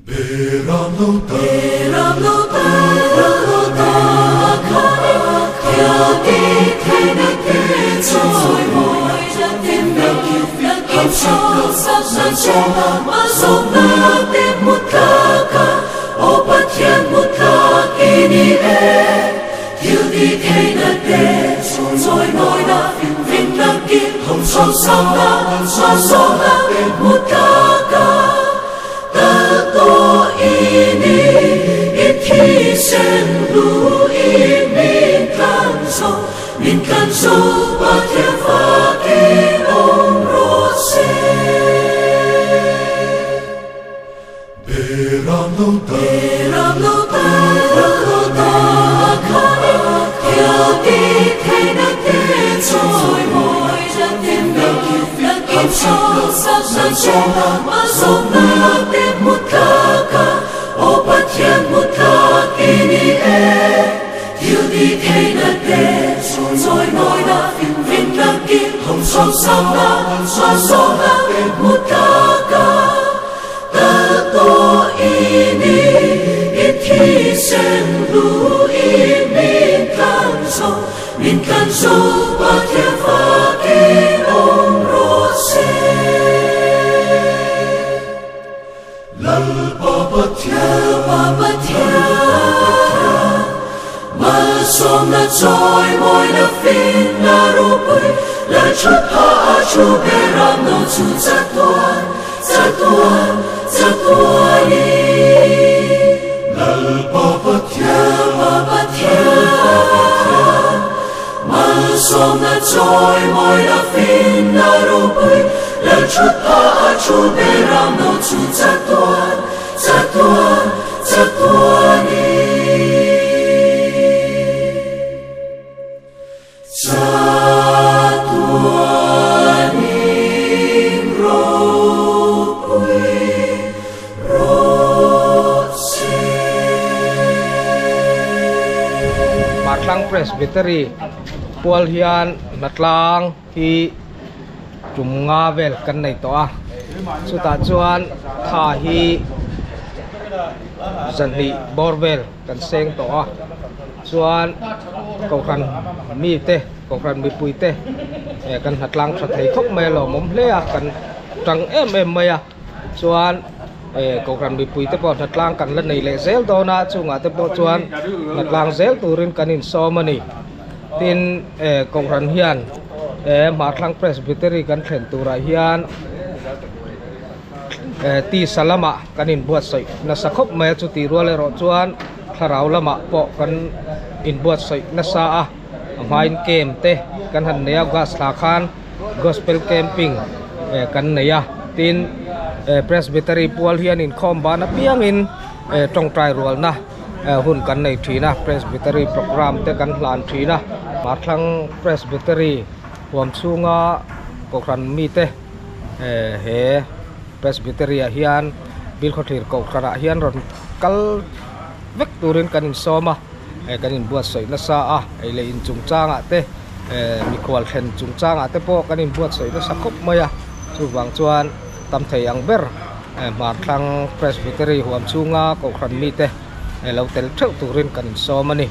Beram no ta kya di thena ke choi moi ja tim na ki ham sa sa ma so na te mutaka o pathian mutaki ni e kyu di thena ke choi moi na fin na ki ham sa ma so na te mutaka to ini iki sen lu min kan so patya faki om rose beram no ta kya di thena ke choi moi ja tim na ki sa ma so na te mutaka o pathian mutaki ni e kyu di thena ke choi moi na fin na ki hom so na mutaka ta to ini iki sen lu min kan so patya faki om rose lal papatya som na choi moi na fin na ru pui la chut ha chu beram no chu cha tuan ni lal papatya som na choi moi na fin na ru pui la chut ha chu beram no chu cha tuan ni Matlang Presbytery Pual hian matlang hi Trung vel kan nei to a chuta chuan tha hi Zanni Borvel kan seng to a chuan kokran mi te kokran mi pui te kan hatlang tha thei khop me lo mom hle a kan tang em mai a chuan kokran mi pui te pon hatlang kan la nei le zel do na chunga te po chuan hatlang zel turin kanin somani tin kokran hian Matlang Presbytery kan thlen tura hian ti salama kanin buat soi na sakhop me chu ti ruale ro chuan tharau lama po kan in buat soi na sa a main kem te kan han neya gas la khan gospel camping kan neya tin Presbytery Pual hian in khom ba na piang in tong trai rual na hun kan nei thina Presbytery program te kan hlan thina Matlang Presbytery huam chunga kokran mi te he Presbytery hian bil khothir kokran hian ron kal vek turin kanin soma kanin buat soi na sa a le in chung changa te mi khwal thlen chung changa te po kanin buat soi na sa khop maya chu wang chuan tam thei ang ber Matlang Presbytery huam chunga kokran mi te lo tel theu turin kanin soma ni